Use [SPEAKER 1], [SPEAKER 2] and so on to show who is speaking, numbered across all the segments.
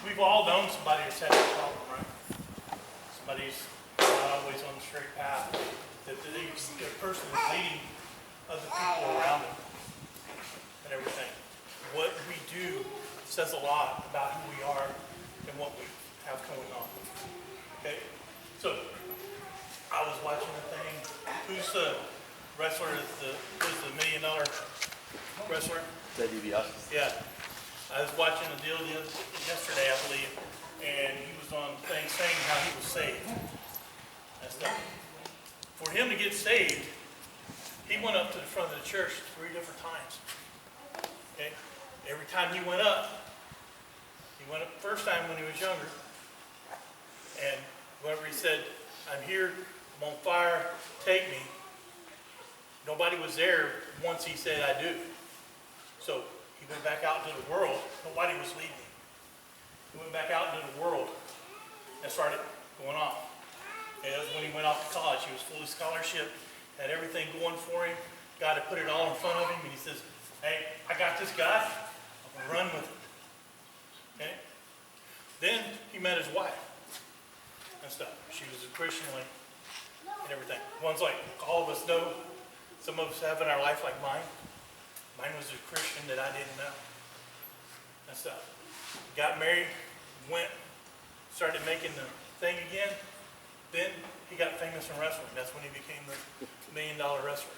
[SPEAKER 1] We've all known somebody that's had that problem, right? Somebody's not always on the straight path. That the person is leading other people around them and everything. What we do says a lot about who we are and what we have going on. Okay? So, I was watching a thing. Who's the wrestler? Who's the $1 million wrestler? Yeah. I was watching a deal yesterday, I believe, and he was on the thing saying how he was saved. That's that. For him to get saved, he went up to the front of the church 3 different times. Okay? Every time he went up first time when he was younger, and whoever he said, I'm here, I'm on fire, take me. Nobody was there once he said, I do. So he went back out into the world. Nobody was leading him. He went back out into the world and started going off. And that was when he went off to college. He was full of scholarship, had everything going for him. God had put it all in front of him, and he says, hey, I got this guy. I'm going to run with it. Okay? Then he met his wife and stuff. She was a Christian and everything. One's like all of us know. Some of us have in our life like mine. Mine was a Christian that I didn't know and stuff. Got married, started making the thing again. Then he got famous in wrestling. That's when he became the $1 million wrestler.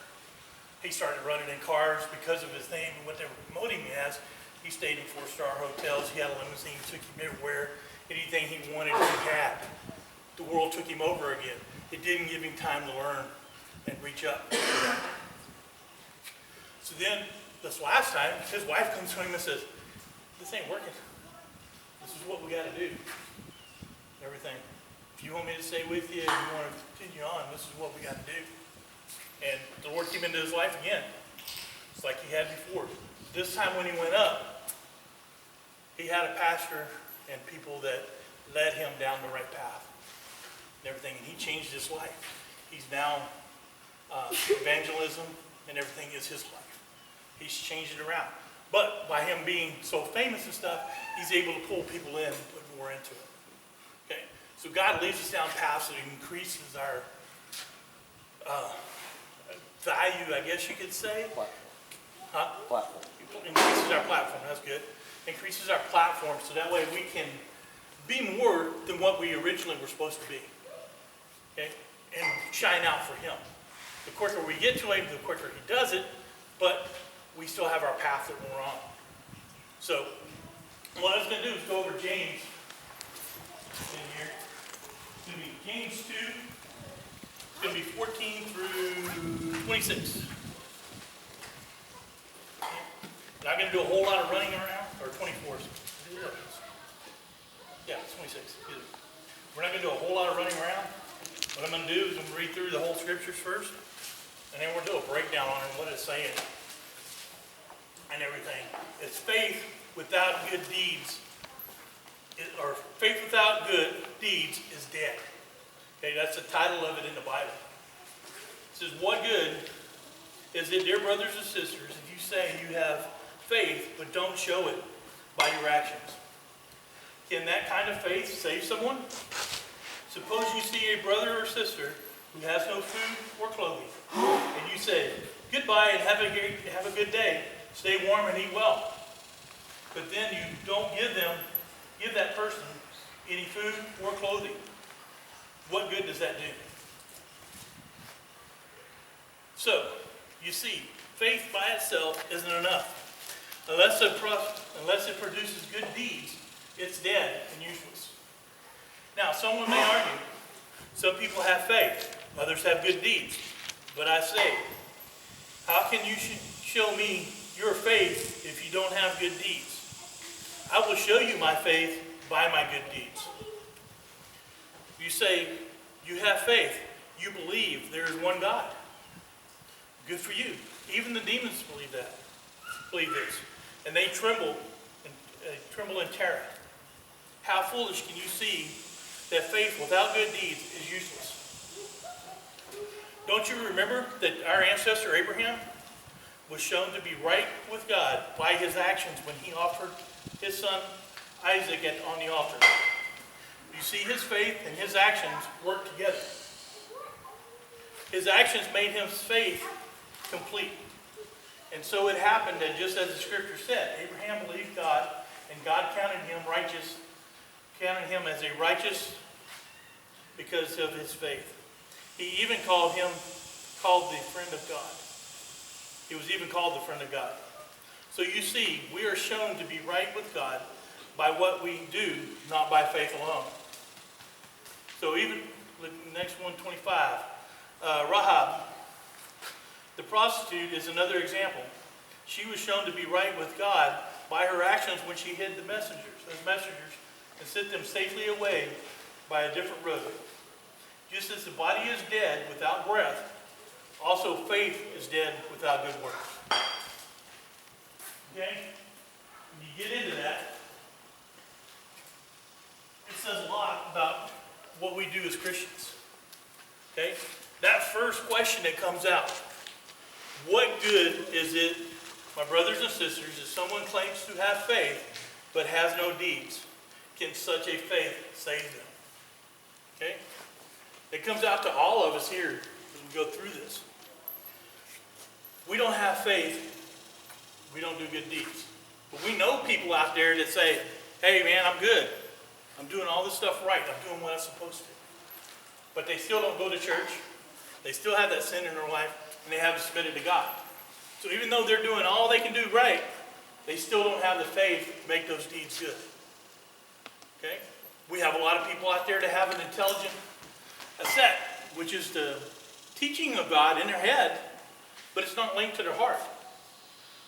[SPEAKER 1] He started running in cars because of his name and what they were promoting him as. He stayed in 4-star hotels. He had a limousine, took him everywhere. Anything he wanted, he had. The world took him over again. It didn't give him time to learn and reach up. So then, this last time, his wife comes to him and says, this ain't working. This is what we got to do. Everything. If you want me to stay with you and you want to continue on, this is what we got to do. And the Lord came into his life again. It's like he had before. This time when he went up, he had a pastor and people that led him down the right path and everything. And he changed his life. He's now, evangelism and everything is his life. He's changed it around. But by him being so famous and stuff, he's able to pull people in and put more into it. Okay? So God leads us down paths that increases our value, I guess you could say.
[SPEAKER 2] Platform.
[SPEAKER 1] Increases our platform, that's good. Increases our platform so that way we can be more than what we originally were supposed to be. Okay? And shine out for him. The quicker we get to him, the quicker he does it, but we still have our path that we're on. So, what I was going to do is go over James in here. It's going to be James 2. It's going to be 14 through 26. Not going to do a whole lot of running around, or 24. Yeah, it's 26. We're not going to do a whole lot of running around. What I'm going to do is I'm going to read through the whole scriptures first, and then we'll do a breakdown on it, what it's saying, and everything. It's faith without good deeds, or faith without good deeds is dead. Okay, that's the title of it in the Bible. It says, what good is it, dear brothers and sisters, if you say you have faith, but don't show it by your actions? Can that kind of faith save someone? Suppose you see a brother or sister who has no food or clothing, and you say, goodbye and have a good day, stay warm and eat well. But then you don't give that person any food or clothing. What good does that do? So, you see, faith by itself isn't enough. Unless it produces good deeds, it's dead and useless. Now, someone may argue, some people have faith, others have good deeds. But I say, how can you show me your faith if you don't have good deeds? I will show you my faith by my good deeds. You say, you have faith, you believe there is one God. Good for you. Even the demons believe this. And they tremble in terror. How foolish can you see that faith without good deeds is useless? Don't you remember that our ancestor Abraham was shown to be right with God by his actions when he offered his son Isaac on the altar. You see his faith and his actions work together. His actions made his faith complete. And so it happened that just as the scripture said, Abraham believed God, and God counted him as a righteous because of his faith. He even called the friend of God. He was even called the friend of God. So you see, we are shown to be right with God by what we do, not by faith alone. So even, next 125, Rahab, the prostitute, is another example. She was shown to be right with God by her actions when she hid those messengers, and sent them safely away by a different road. Just as the body is dead without breath, also faith is dead without good works. Okay? When you get into that, it says a lot about what we do as Christians. Okay? That first question that comes out, what good is it, my brothers and sisters, if someone claims to have faith but has no deeds? Can such a faith save them? Okay? It comes out to all of us here as we go through this. We don't have faith, we don't do good deeds. But we know people out there that say, hey man, I'm good. I'm doing all this stuff right. I'm doing what I'm supposed to. But they still don't go to church. They still have that sin in their life, and they haven't submitted to God. So even though they're doing all they can do right, they still don't have the faith to make those deeds good. Okay? We have a lot of people out there that have an intelligent asset, which is the teaching of God in their head, but it's not linked to their heart.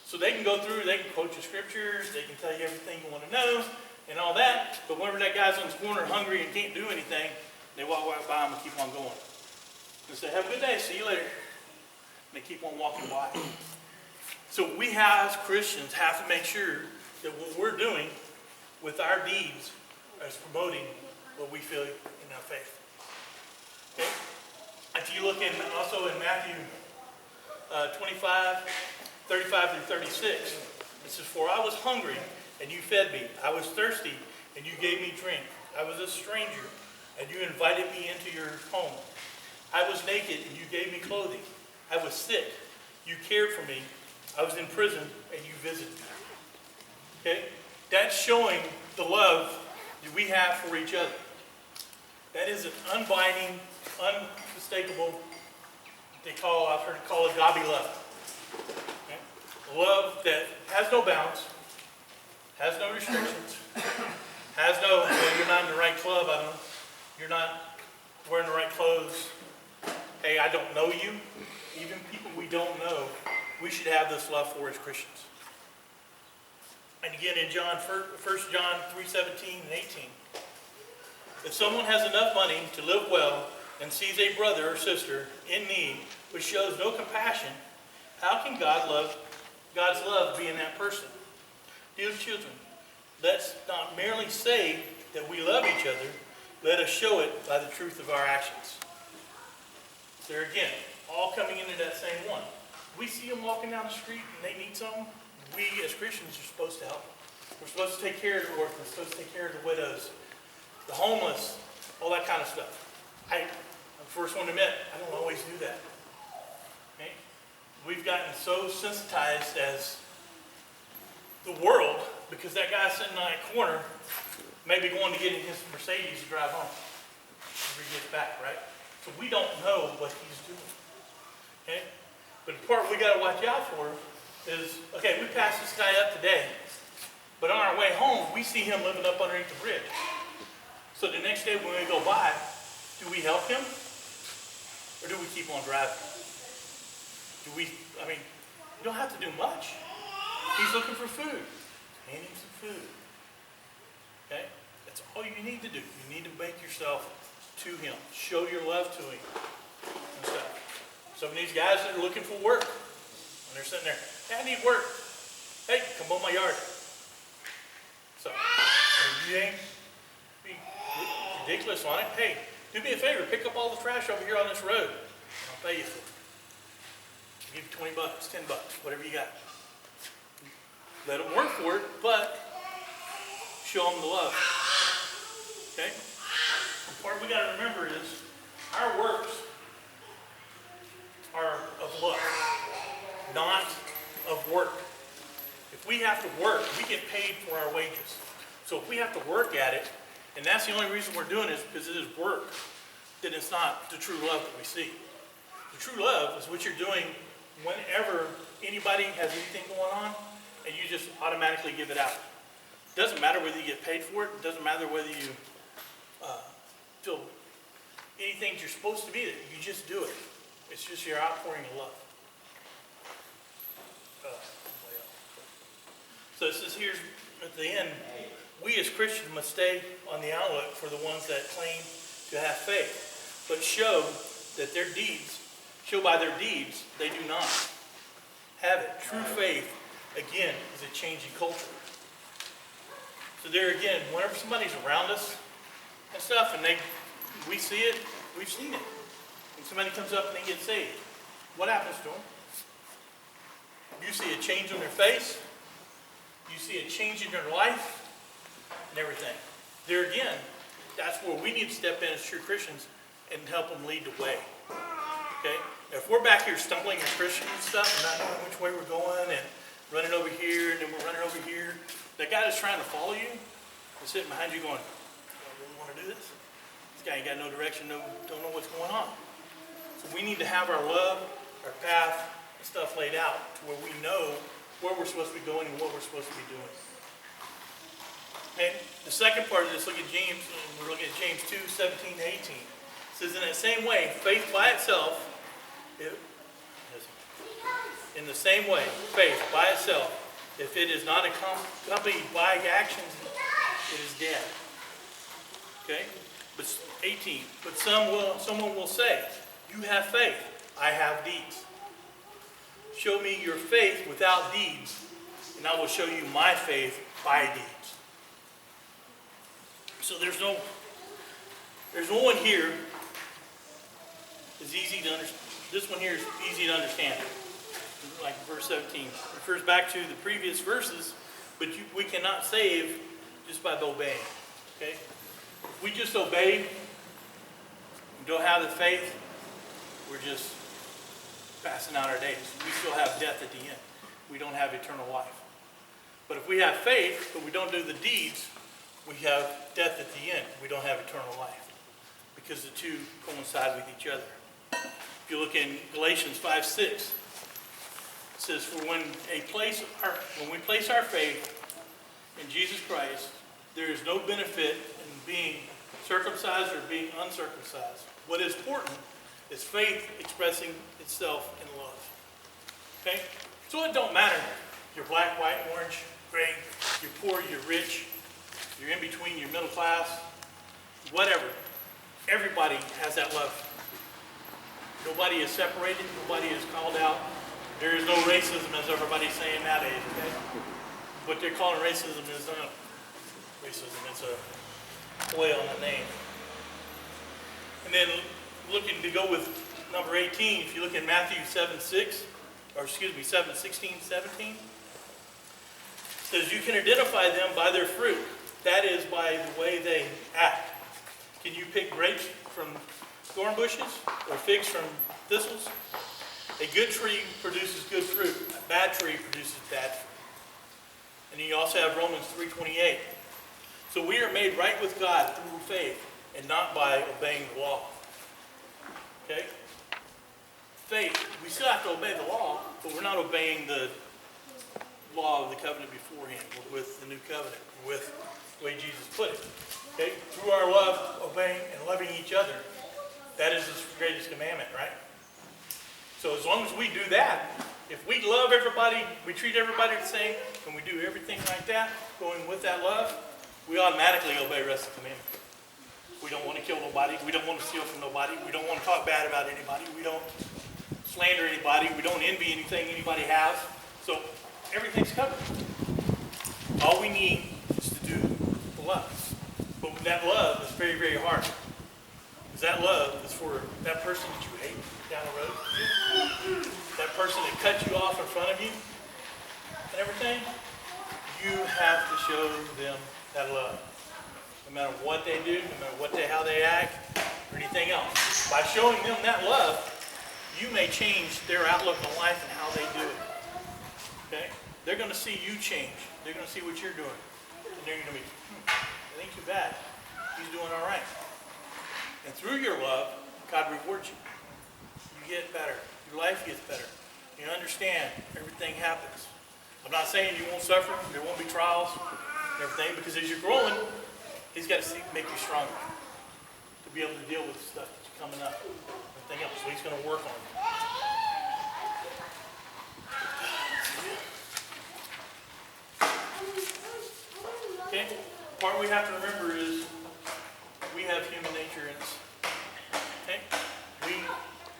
[SPEAKER 1] So they can go through, they can quote your scriptures, they can tell you everything you want to know, and all that, but whenever that guy's on the corner hungry and can't do anything, they walk right by him and keep on going. They say, have a good day, see you later. And they keep on walking by. So we as Christians have to make sure that what we're doing with our deeds is promoting what we feel in our faith. Okay? If you look in also in Matthew 25, 35 through 36, it says, for I was hungry, and you fed me. I was thirsty, and you gave me drink. I was a stranger, and you invited me into your home. I was naked, and you gave me clothing. I was sick. You cared for me. I was in prison, and you visited me. Okay? That's showing the love that we have for each other. That is an unbinding, unmistakable, I've heard it called agape love. Okay? Love that has no bounds, has no restrictions, has no, you're not in the right club, you're not wearing the right clothes. Hey, I don't know you. Even people we don't know, we should have this love for as Christians. And again in 1 John 3:17 and 18. If someone has enough money to live well and sees a brother or sister in need but shows no compassion, how can God's love be in that person? Dear children, let's not merely say that we love each other, let us show it by the truth of our actions. There again, all coming into that same one. We see them walking down the street and they need something. We as Christians are supposed to help. We're supposed to take care of the orphans, we're supposed to take care of the widows, the homeless, all that kind of stuff. I'm the first one to admit, I don't always do that. Okay? We've gotten so sensitized as the world because that guy sitting on that corner may be going to get in his Mercedes to drive home when he gets back, right? So we don't know what he's doing. Okay? But the part we got to watch out for is, okay, we passed this guy up today, but on our way home, we see him living up underneath the bridge. So the next day when we go by, do we help him? Or do we keep on driving? You don't have to do much. He's looking for food. Hand him some food. Okay? That's all you need to do. You need to make yourself to him. Show your love to him. And stuff. Some of these guys that are looking for work, and they're sitting there, hey, I need work. Hey, come on my yard. So, you ain't be ridiculous on it. Hey, do me a favor, pick up all the trash over here on this road. I'll pay you for it. I'll give you $20, $10, whatever you got. Let them work for it, but show them the love. Okay? The part we got to remember is our works are of love, not of work. If we have to work, we get paid for our wages. So if we have to work at it, and that's the only reason we're doing it is because it is work, then it's not the true love that we see. The true love is what you're doing whenever anybody has anything going on, and you just automatically give it out. It doesn't matter whether you get paid for it. It doesn't matter whether you feel anything you're supposed to be there. You just do it. It's just your outpouring of love. So it says here at the end, we as Christians must stay on the outlook for the ones that claim to have faith, but show by their deeds they do not have it. True faith, again, is a changing culture. So there again, whenever somebody's around us and stuff, and we see it, we've seen it. When somebody comes up and they get saved, what happens to them? You see a change on their face. You see a change in their life and everything. There again, that's where we need to step in as true Christians and help them lead the way. Okay? If we're back here stumbling as Christians and stuff and not knowing which way we're going and running over here and then we're running over here, that guy that's trying to follow you is sitting behind you going, do I really want to do this? This guy ain't got no direction, don't know what's going on. So we need to have our love, our path, and stuff laid out to where we know where we're supposed to be going and what we're supposed to be doing. And the second part of this, look at James, we're looking at James 2, 17 to 18. It says, in that same way, faith by itself, in the same way, faith by itself, if it is not accompanied by actions, it is dead. Okay? But 18, but someone will say, you have faith, I have deeds. Show me your faith without deeds, and I will show you my faith by deeds. So there's no one here is easy to understand. This one here is easy to understand. Like verse 17. It refers back to the previous verses, but we cannot save just by obeying. Okay? If we just obey, we don't have the faith, we're just passing out our days. We still have death at the end. We don't have eternal life. But if we have faith, but we don't do the deeds, we have death at the end. We don't have eternal life. Because the two coincide with each other. If you look in Galatians 5:6, it says, for when we place our faith in Jesus Christ, there is no benefit in being circumcised or being uncircumcised. What is important is faith expressing itself in love. Okay? So it don't matter. You're black, white, orange, gray. You're poor, you're rich. You're in between, you're middle class. Whatever. Everybody has that love. Nobody is separated. Nobody is called out. There is no racism, as everybody's saying nowadays. Okay? What they're calling racism is not racism. It's a play on the name. And then looking to go with number 18, if you look in Matthew 7:16, 17, it says you can identify them by their fruit. That is by the way they act. Can you pick grapes from thorn bushes or figs from thistles? A good tree produces good fruit. A bad tree produces bad fruit. And then you also have Romans 3:28. So we are made right with God through faith and not by obeying the law. Okay? Faith, we still have to obey the law, but we're not obeying the law of the covenant beforehand with the new covenant, with the way Jesus put it. Okay? Through our love, obeying and loving each other, that is the greatest commandment, right? So as long as we do that, if we love everybody, we treat everybody the same, and we do everything like that, going with that love, we automatically obey the rest of the commandment. We don't want to kill nobody. We don't want to steal from nobody. We don't want to talk bad about anybody. We don't slander anybody. We don't envy anything anybody has. So everything's covered. All we need is to do the love. But that love is very, very hard. Because that love is for that person that you hate down the road. That person that cut you off in front of you and everything. You have to show them that love. No matter what they do, no matter how they act, or anything else. By showing them that love, you may change their outlook on life and how they do it. Okay? They're going to see you change. They're going to see what you're doing. And they're going to be, it ain't too bad. He's doing all right. And through your love, God rewards you. You get better. Your life gets better. You understand everything happens. I'm not saying you won't suffer. There won't be trials and everything, because as you're growing, He's got to make you stronger to be able to deal with the stuff that's coming up. Everything else. So He's going to work on you. Okay? The part we have to remember is we have human nature in us. Okay? We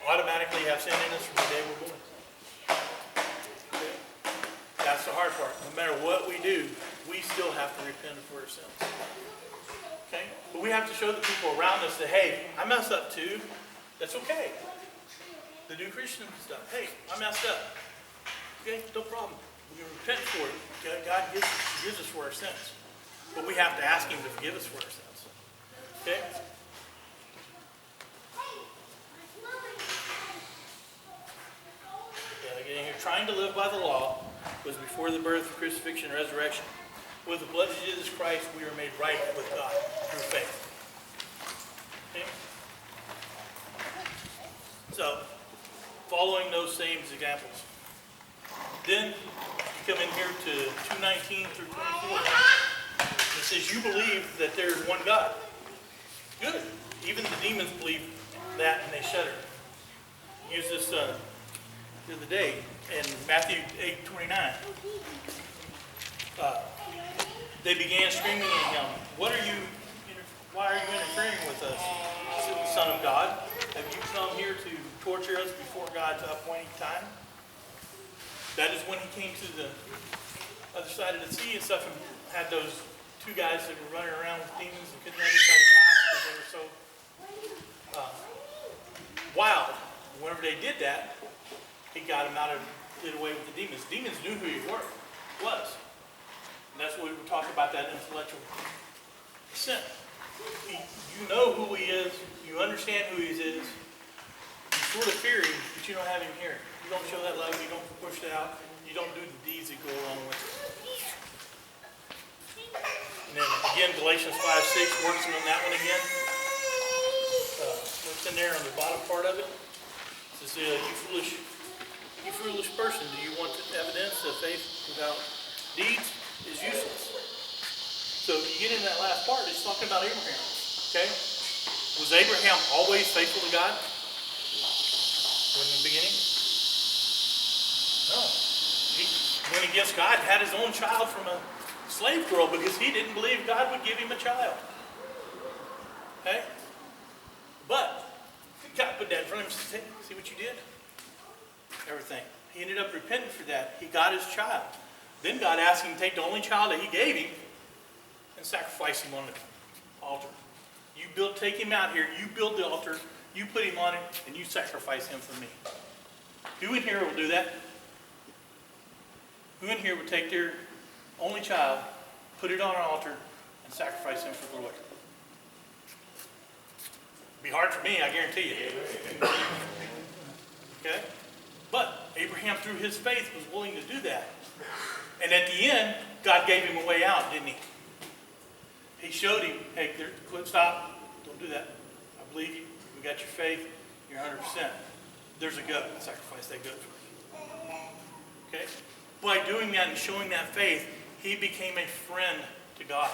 [SPEAKER 1] automatically have sin in us from the day we're born. Okay? That's the hard part. No matter what we do, we still have to repent for our sins. Okay? But we have to show the people around us that, hey, I messed up too. That's okay. The new Christian stuff. Hey, I messed up. Okay? No problem. We can repent for it. Okay? God gives us for our sins. But we have to ask Him to forgive us for our sins. Okay? Again, here, trying to live by the law was before the birth, crucifixion, and resurrection. With the blood of Jesus Christ, we are made right with God through faith. Okay? So, following those same examples. Then, you come in here to 2:19 through 24. It says, you believe that there is one God. Good. Even the demons believe that and they shudder. Use this the other day in Matthew 8:29. They began screaming at Him, why are you interfering with us, Son of God? Have you come here to torture us before God's appointed time? That is when He came to the other side of the sea and stuff and had those two guys that were running around with demons and couldn't let anybody pass because they were so wild. Whenever they did that, He got them did away with the demons. Demons knew who He was. And that's what we were talking about, that intellectual sin. You know who He is. You understand who He is. You sort of fear Him, but you don't have Him here. You don't show that love. You don't push it out. You don't do the deeds that go along with it. And then again, Galatians 5:6 works on that one again. What's in there on the bottom part of it? It says, you foolish person, do you want evidence of faith without deeds? Is useless. So you get in that last part, it's talking about Abraham. Okay? Was Abraham always faithful to God? In the beginning? No. He went against God, had his own child from a slave girl because he didn't believe God would give him a child. Okay? But God put that in front of him and said, see what you did? Everything. He ended up repenting for that. He got his child. Then God asked him to take the only child that He gave him and sacrifice him on the altar. Take him out here, you build the altar, you put him on it, and you sacrifice him for me. Who in here will do that? Who in here would take their only child, put it on an altar, and sacrifice him for the Lord? It'd be hard for me, I guarantee you. Okay? But Abraham, through his faith, was willing to do that. And at the end, God gave him a way out, didn't He? He showed him, hey, stop, don't do that. I believe you. We got your faith. You're 100%. There's a goat. Sacrifice that goat for me. Okay? By doing that and showing that faith, he became a friend to God.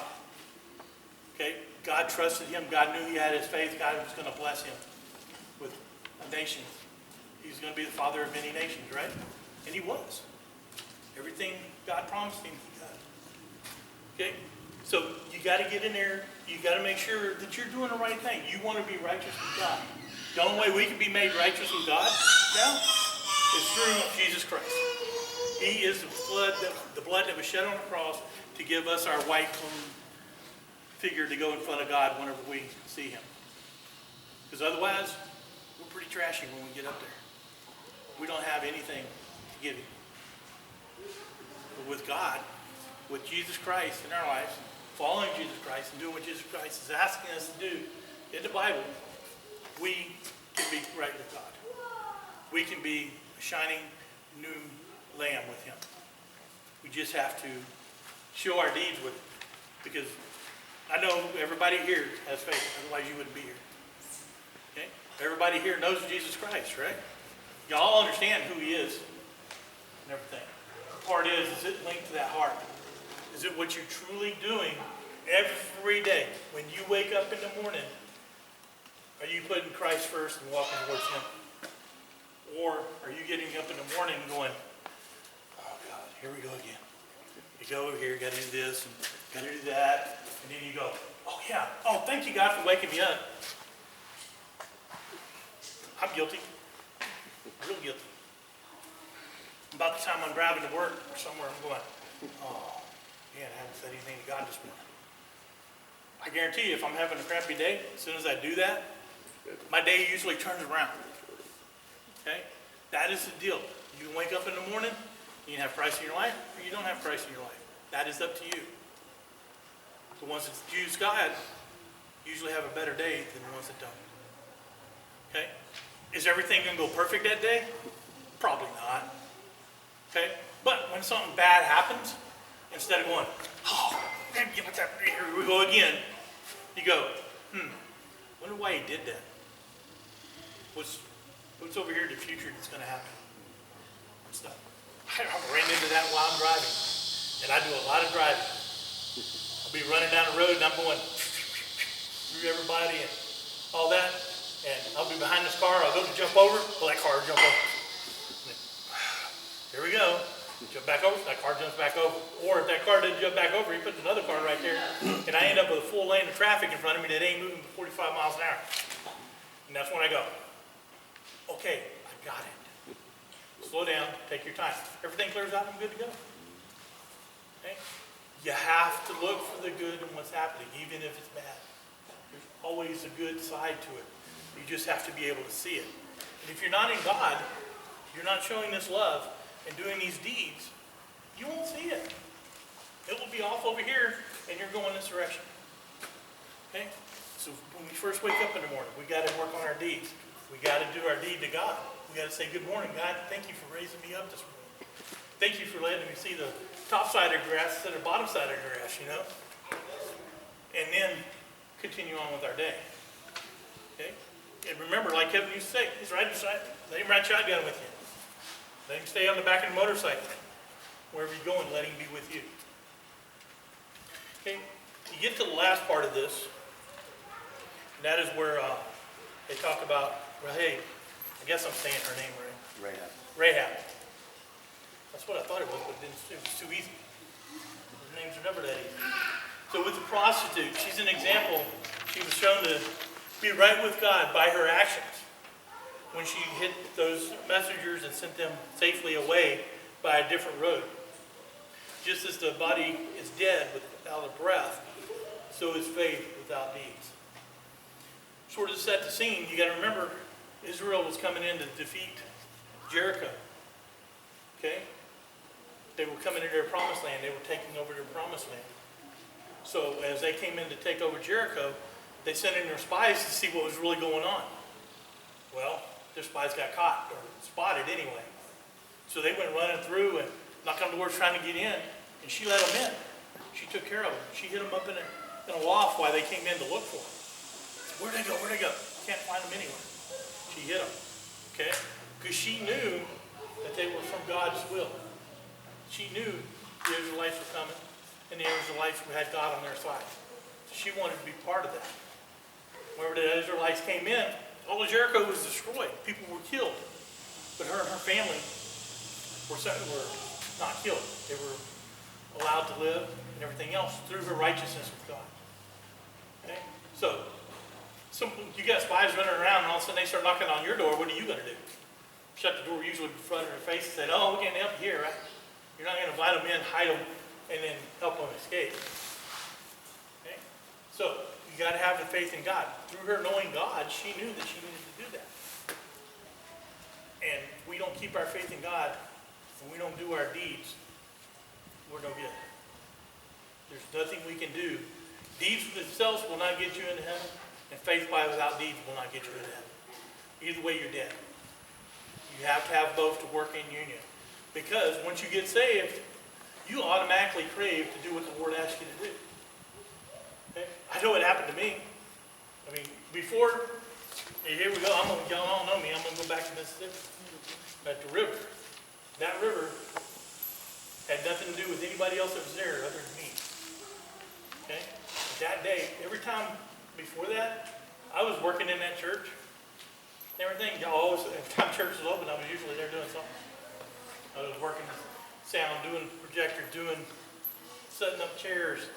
[SPEAKER 1] Okay? God trusted him. God knew he had his faith. God was going to bless him with a nation. He was going to be the father of many nations, right? And he was. Everything God promised him, he got. Okay? So you got to get in there. You got to make sure that you're doing the right thing. You want to be righteous with God. The only way we can be made righteous with God now is through Jesus Christ. He is the blood that was shed on the cross to give us our white clean figure to go in front of God whenever we see him. Because otherwise, we're pretty trashy when we get up there. We don't have anything to give him. But with God, with Jesus Christ in our lives, following Jesus Christ and doing what Jesus Christ is asking us to do in the Bible, we can be right with God. We can be a shining new lamb with him. We just have to show our deeds with it. Because I know everybody here has faith, otherwise you wouldn't be here. Okay? Everybody here knows Jesus Christ, right? Y'all understand who he is and everything. The part is it linked to that heart? Is it what you're truly doing every day? When you wake up in the morning, are you putting Christ first and walking towards him? Or are you getting up in the morning going, oh God, here we go again. You go over here, got to do this, and got to do that. And then you go, oh yeah, oh thank you God for waking me up. I'm guilty. Real guilty. About the time I'm driving to work or somewhere, I'm going, oh man, I haven't said anything to God this morning. I guarantee you, if I'm having a crappy day, as soon as I do that, my day usually turns around. Okay? That is the deal. You can wake up in the morning, you can have Christ in your life, or you don't have Christ in your life. That is up to you. The ones that choose God usually have a better day than the ones that don't. Okay? Is everything going to go perfect that day? Probably not. Okay? But when something bad happens, instead of going, oh, man, here we go again, you go, wonder why he did that. What's over here in the future that's going to happen? Stuff. I ran into that while I'm driving. And I do a lot of driving. I'll be running down the road and I'm going through everybody and all that. And I'll be behind this car. I'll go to jump over. Well, that car will jump over. Here we go. Jump back over. That car jumps back over. Or if that car doesn't jump back over, he puts another car right there. And I end up with a full lane of traffic in front of me that ain't moving 45 miles an hour. And that's when I go, okay, I got it. Slow down, take your time. Everything clears out, I'm good to go. Okay? You have to look for the good in what's happening, even if it's bad. There's always a good side to it. You just have to be able to see it. And if you're not in God, you're not showing this love and doing these deeds, you won't see it. It will be off over here, and you're going this direction. Okay? So when we first wake up in the morning, we got to work on our deeds. We got to do our deed to God. We got to say, good morning, God. Thank you for raising me up this morning. Thank you for letting me see the top side of the grass instead of the bottom side of the grass, you know? And then continue on with our day. Okay? And remember, like Kevin used to say, he's riding let him ride shotgun with you. Let him stay on the back of the motorcycle. Wherever you're going, let him be with you. Okay? You get to the last part of this, and that is where they talk about, well, hey, I guess I'm saying her name right. Rahab. That's what I thought it was, but it was too easy. Their names are never that easy. So with the prostitute, she's an example. She was shown to be right with God by her actions when she hit those messengers and sent them safely away by a different road. Just as the body is dead without a breath, so is faith without deeds. Sort of set the scene, you got to remember, Israel was coming in to defeat Jericho. Okay? They were coming into their promised land. They were taking over their promised land. So as they came in to take over Jericho, they sent in their spies to see what was really going on. Well, their spies got caught, or spotted anyway. So they went running through and knocked on doors trying to get in, and she let them in. She took care of them. She hid them up in a loft while they came in to look for them. Where'd they go? Where'd they go? Can't find them anywhere. She hid them. Okay? Because she knew that they were from God's will. She knew the Israelites were coming, and the Israelites had God on their side. She wanted to be part of that. Whenever the Israelites came in, all of Jericho was destroyed. People were killed. But her and her family were not killed. They were allowed to live and everything else through her righteousness with God. Okay? So, you got spies running around, and all of a sudden they start knocking on your door. What are you going to do? Shut the door usually in front of their face and say, oh, we can't help you here, right? You're not going to invite them in, hide them, and then help them escape. Okay? So, you got to have the faith in God. Through her knowing God, she knew that she needed to do that. And if we don't keep our faith in God, and we don't do our deeds, we're no good. There's nothing we can do. Deeds themselves will not get you into heaven, and faith by without deeds will not get you into heaven. Either way, you're dead. You have to have both to work in union. Because once you get saved, you automatically crave to do what the Lord asks you to do. Okay? I know it happened to me. I mean, before, here we go, y'all all know me, I'm going to go back to Mississippi. At the river. That river had nothing to do with anybody else that was there other than me. Okay? That day, every time before that, I was working in that church. Everything, always, every time church was open, I was usually there doing something. I was working sound, doing projector, setting up chairs,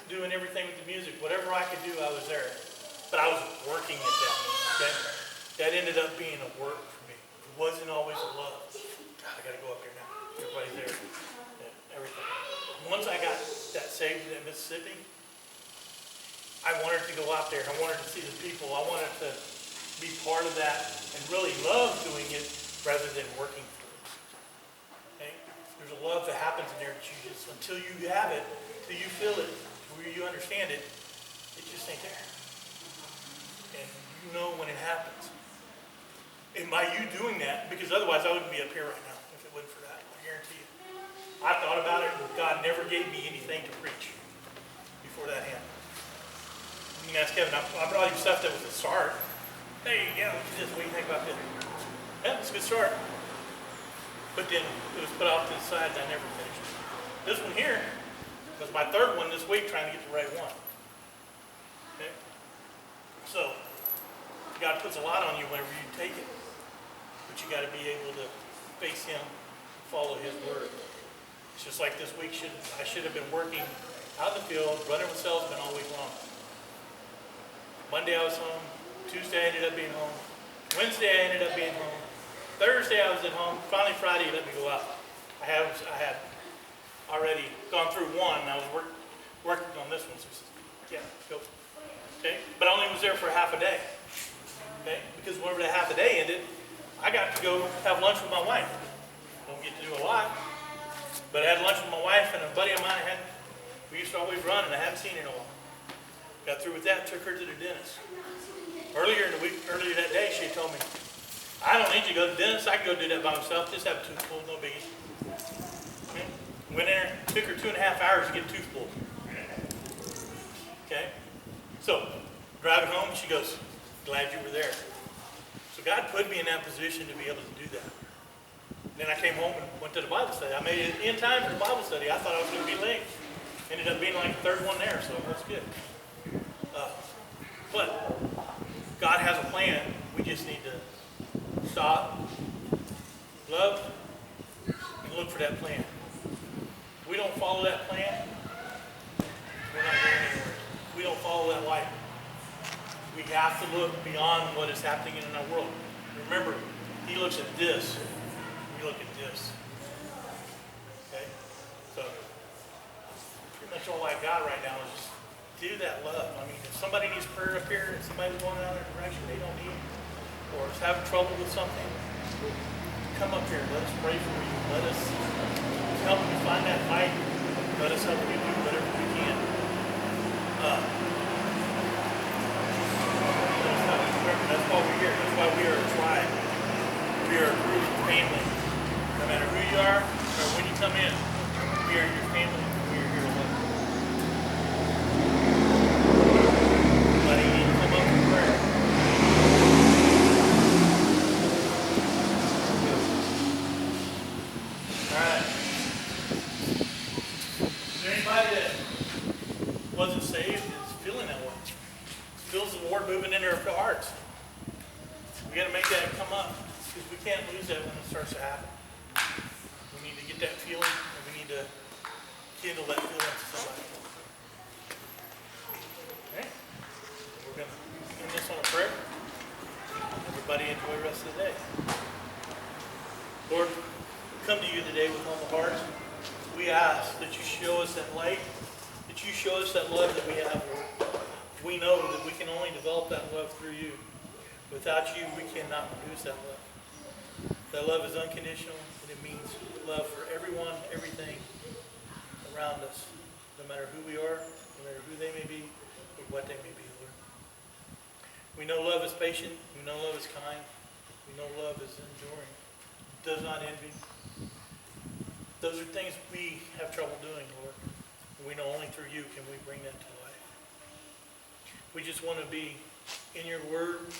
[SPEAKER 1] doing everything with the music. Whatever I could do, I was there. But I was working at that, okay? That ended up being a work for me. It wasn't always a love. God, I got to go up there now. Everybody's there. Yeah, everything. Once I got that saved in Mississippi, I wanted to go out there. I wanted to see the people. I wanted to be part of that and really love doing it rather than working for it. Okay? There's a love that happens in there that you just, until you have it, until you feel it, where you understand it, it just ain't there. And you know when it happens. And by you doing that, because otherwise I wouldn't be up here right now if it wasn't for that, I guarantee you. I thought about it, and God never gave me anything to preach before that happened. You can ask Kevin, I brought him stuff that was a start. Hey, yeah, look at this, what do you think about this? Yeah, it's a good start. But then it was put off to the side and I never finished it. This one here was my third one this week, trying to get the right one. Okay? So, God puts a lot on you whenever you take it. But you got to be able to face Him, follow His word. It's just like this week, I should have been working out in the field, running with salesmen all week long. Monday I was home. Tuesday I ended up being home. Wednesday I ended up being home. Thursday I was at home. Finally Friday He let me go out. I had already gone through one, and I was working on this one. So he said, yeah, go. Okay? But I only was there for half a day. Okay? Because whenever that half a day ended, I got to go have lunch with my wife. Don't get to do a lot. But I had lunch with my wife and a buddy of mine we used to always run, and I hadn't seen her in a while. Got through with that, took her to the dentist. Earlier that day, she told me, I don't need you to go to the dentist. I can go do that by myself. Just have a tooth pulled, no biggie. Okay. Went in there, took her 2.5 hours to get a tooth pulled. Okay? So, driving home, she goes, glad you were there. So God put me in that position to be able to do that. Then I came home and went to the Bible study. I made it in time for the Bible study. I thought I was going to be late. Ended up being like the third one there, so that's good. But God has a plan. We just need to stop, love, and look for that plan. If we don't follow that plan, we're not going anywhere. If we don't follow that light, we have to look beyond what is happening in our world. Remember, He looks at this. We look at this. Okay? So, pretty much all I got right now is just do that love. I mean, if somebody needs prayer up here, if somebody's going another direction they don't need, or is having trouble with something, come up here. Let us pray for you. Let us help you find that fight. Let us help you do whatever we can. That's why we're here. That's why we are a tribe. We are a group of family. No matter who you are or when you come in, we are your family. We are here to love you. Letting you come up for prayer. Alright. Is there anybody that wasn't saved is feeling that way? Feels the Lord moving in their hearts. We got to make that come up because we can't lose that when it starts to happen. We need to get that feeling and we need to kindle that feeling to somebody. Okay? We're going to end this on a prayer. Everybody enjoy the rest of the day. Lord, we come to you today with humble hearts. We ask that you show us that light, that you show us that love that we have, Lord. We know that we can only develop that love through you. Without you, we cannot produce that love. That love is unconditional, and it means love for everyone, everything around us, no no matter who we are, no matter who they may be, or what they may be, Lord. We know love is patient. We know love is kind. We know love is enduring. Does not envy. Those are things we have trouble doing, Lord. And we know only through you can we bring that to life. We just want to be in your word,